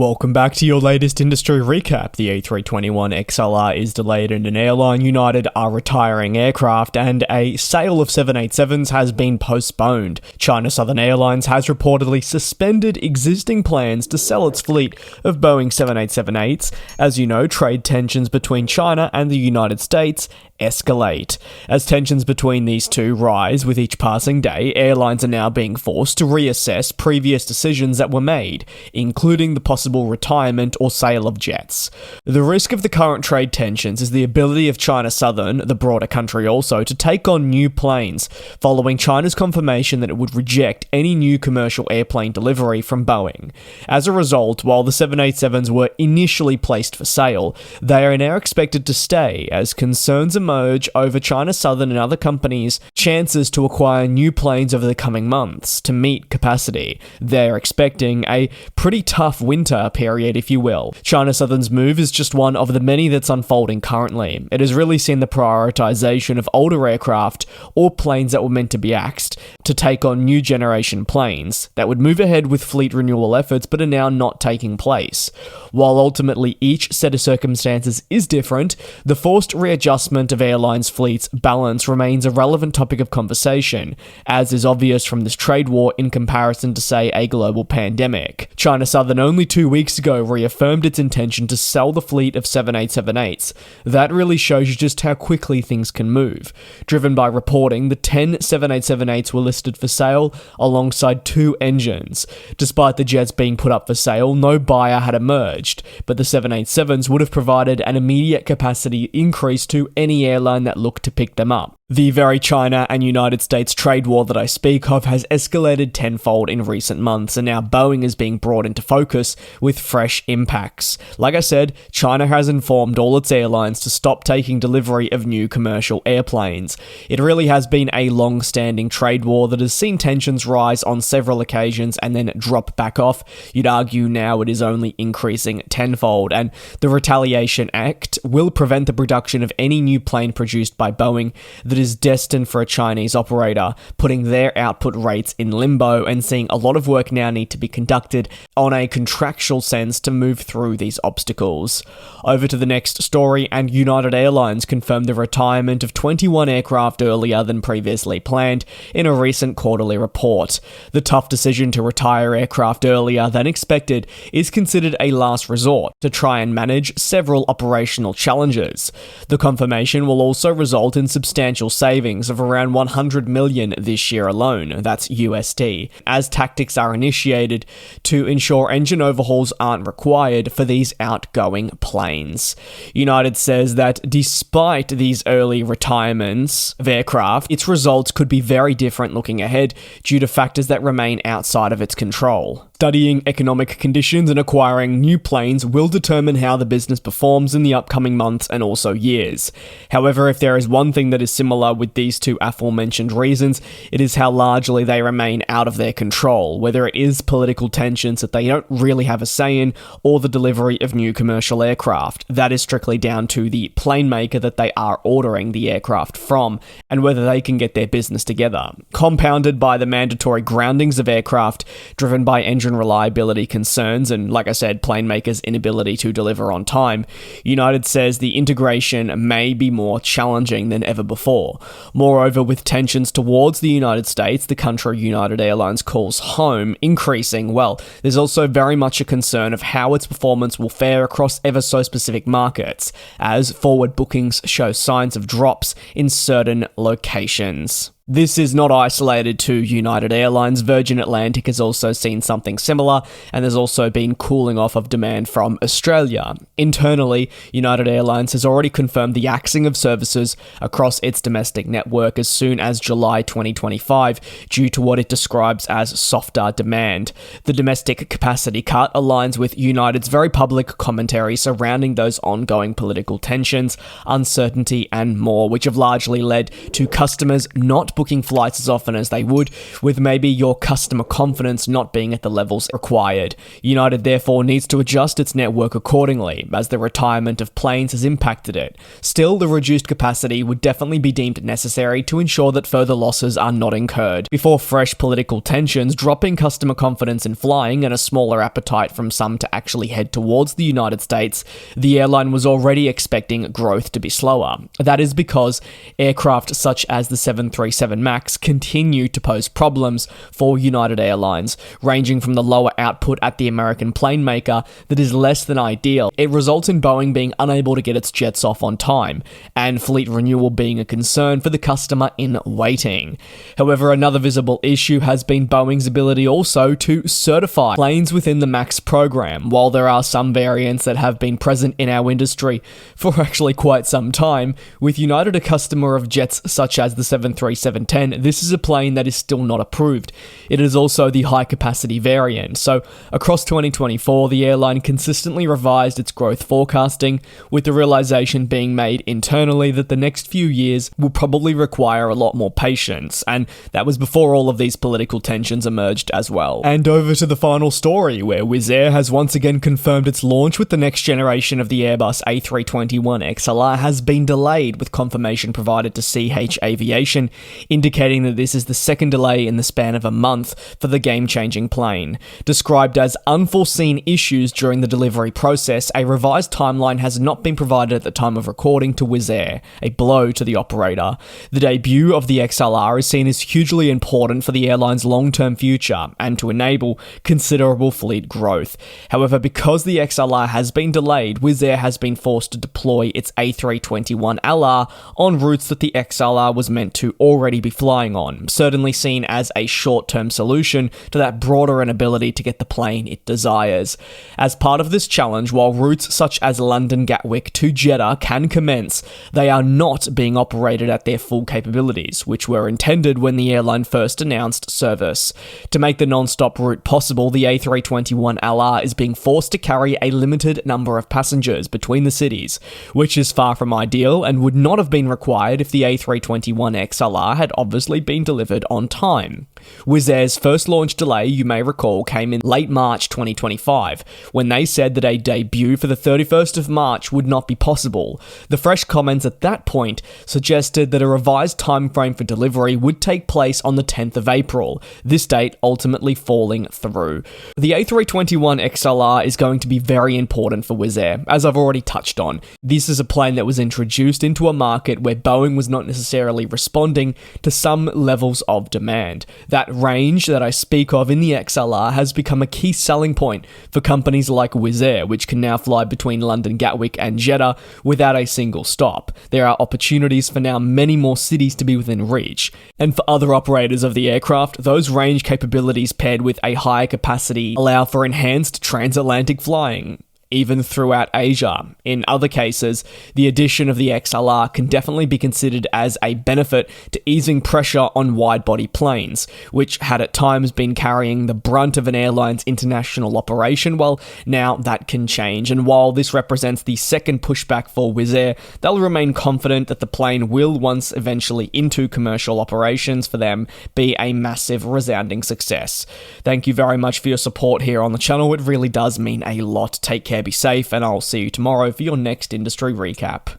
Welcome back to your latest industry recap. The A321XLR is delayed and an airline, United, are retiring aircraft, and a sale of 787s has been postponed. China Southern Airlines has reportedly suspended existing plans to sell its fleet of Boeing 787-8s. As you know, trade tensions between China and the United States escalate. As tensions between these two rise with each passing day, airlines are now being forced to reassess previous decisions that were made, including the possible retirement or sale of jets. The risk of the current trade tensions is the ability of China Southern, the broader country also, to take on new planes, following China's confirmation that it would reject any new commercial airplane delivery from Boeing. As a result, while the 787s were initially placed for sale, they are now expected to stay as concerns emerge over China Southern and other companies' chances to acquire new planes over the coming months to meet capacity. They're expecting a pretty tough winter period, if you will. China Southern's move is just one of the many that's unfolding currently. It has really seen the prioritization of older aircraft or planes that were meant to be axed to take on new generation planes that would move ahead with fleet renewal efforts but are now not taking place. While ultimately each set of circumstances is different, the forced readjustment of airlines' fleet's balance remains a relevant topic of conversation, as is obvious from this trade war in comparison to, say, a global pandemic. China Southern only 2 weeks ago reaffirmed its intention to sell the fleet of 787-8s. That really shows you just how quickly things can move. Driven by reporting, the 10 787-8s were listed for sale alongside 2 engines. Despite the jets being put up for sale, no buyer had emerged, but the 787s would have provided an immediate capacity increase to any airline that looked to pick them up. The very China and United States trade war that I speak of has escalated tenfold in recent months, and now Boeing is being brought into focus with fresh impacts. Like I said, China has informed all its airlines to stop taking delivery of new commercial airplanes. It really has been a long-standing trade war that has seen tensions rise on several occasions and then drop back off. You'd argue now it is only increasing tenfold, and the Retaliation Act will prevent the production of any new plane produced by Boeing that is destined for a Chinese operator, putting their output rates in limbo and seeing a lot of work now need to be conducted on a contractual sense to move through these obstacles. Over to the next story, and United Airlines confirmed the retirement of 21 aircraft earlier than previously planned in a recent quarterly report. The tough decision to retire aircraft earlier than expected is considered a last resort to try and manage several operational challenges. The confirmation will also result in substantial savings of around $100 million this year alone, that's USD, as tactics are initiated to ensure engine overhauls aren't required for these outgoing planes. United says that despite these early retirements of aircraft, its results could be very different looking ahead due to factors that remain outside of its control. Studying economic conditions and acquiring new planes will determine how the business performs in the upcoming months and also years. However, if there is one thing that is similar with these two aforementioned reasons, it is how largely they remain out of their control, whether it is political tensions that they don't really have a say in, or the delivery of new commercial aircraft. That is strictly down to the plane maker that they are ordering the aircraft from, and whether they can get their business together. Compounded by the mandatory groundings of aircraft driven by engine reliability concerns and, like I said, plane makers' inability to deliver on time, United says the integration may be more challenging than ever before. Moreover, with tensions towards the United States, the country United Airlines calls home, increasing, well, there's also very much a concern of how its performance will fare across ever so specific markets, as forward bookings show signs of drops in certain locations. This is not isolated to United Airlines. Virgin Atlantic has also seen something similar, and there's also been cooling off of demand from Australia. Internally, United Airlines has already confirmed the axing of services across its domestic network as soon as July 2025 due to what it describes as softer demand. The domestic capacity cut aligns with United's very public commentary surrounding those ongoing political tensions, uncertainty, and more, which have largely led to customers not booking flights as often as they would, with maybe your customer confidence not being at the levels required. United therefore needs to adjust its network accordingly, as the retirement of planes has impacted it. Still, the reduced capacity would definitely be deemed necessary to ensure that further losses are not incurred. Before fresh political tensions, dropping customer confidence in flying, and a smaller appetite from some to actually head towards the United States, the airline was already expecting growth to be slower. That is because aircraft such as the 737 MAX continue to pose problems for United Airlines, ranging from the lower output at the American plane maker that is less than ideal. It results in Boeing being unable to get its jets off on time, and fleet renewal being a concern for the customer in waiting. However, another visible issue has been Boeing's ability also to certify planes within the MAX program. While there are some variants that have been present in our industry for actually quite some time, with United a customer of jets such as the 737-10, this is a plane that is still not approved. It is also the high-capacity variant, so across 2024, the airline consistently revised its growth forecasting, with the realization being made internally that the next few years will probably require a lot more patience, and that was before all of these political tensions emerged as well. And over to the final story, where Wizz Air has once again confirmed its launch with the next generation of the Airbus A321XLR has been delayed, with confirmation provided to CH Aviation, indicating that this is the second delay in the span of a month for the game-changing plane. Described as unforeseen issues during the delivery process, a revised timeline has not been provided at the time of recording to Wizz Air, a blow to the operator. The debut of the XLR is seen as hugely important for the airline's long-term future and to enable considerable fleet growth. However, because the XLR has been delayed, Wizz Air has been forced to deploy its A321LR on routes that the XLR was meant to already be flying on, certainly seen as a short-term solution to that broader inability to get the plane it desires. As part of this challenge, while routes such as London Gatwick to Jeddah can commence, they are not being operated at their full capabilities, which were intended when the airline first announced service. To make the non-stop route possible, the A321LR is being forced to carry a limited number of passengers between the cities, which is far from ideal and would not have been required if the A321XLR had obviously been delivered on time. Wizz Air's first launch delay, you may recall, came in late March 2025, when they said that a debut for the 31st of March would not be possible. The fresh comments at that point suggested that a revised timeframe for delivery would take place on the 10th of April, this date ultimately falling through. The A321XLR is going to be very important for Wizz Air, as I've already touched on. This is a plane that was introduced into a market where Boeing was not necessarily responding to some levels of demand. That range that I speak of in the XLR has become a key selling point for companies like Wizz Air, which can now fly between London Gatwick and Jeddah without a single stop. There are opportunities for now many more cities to be within reach. And for other operators of the aircraft, those range capabilities paired with a higher capacity allow for enhanced transatlantic flying, even throughout Asia. In other cases, the addition of the XLR can definitely be considered as a benefit to easing pressure on wide-body planes, which had at times been carrying the brunt of an airline's international operation. Well, now that can change, and while this represents the second pushback for Wizz Air, they'll remain confident that the plane will, once eventually into commercial operations for them, be a massive, resounding success. Thank you very much for your support here on the channel. It really does mean a lot. Take care, be safe, and I'll see you tomorrow for your next industry recap.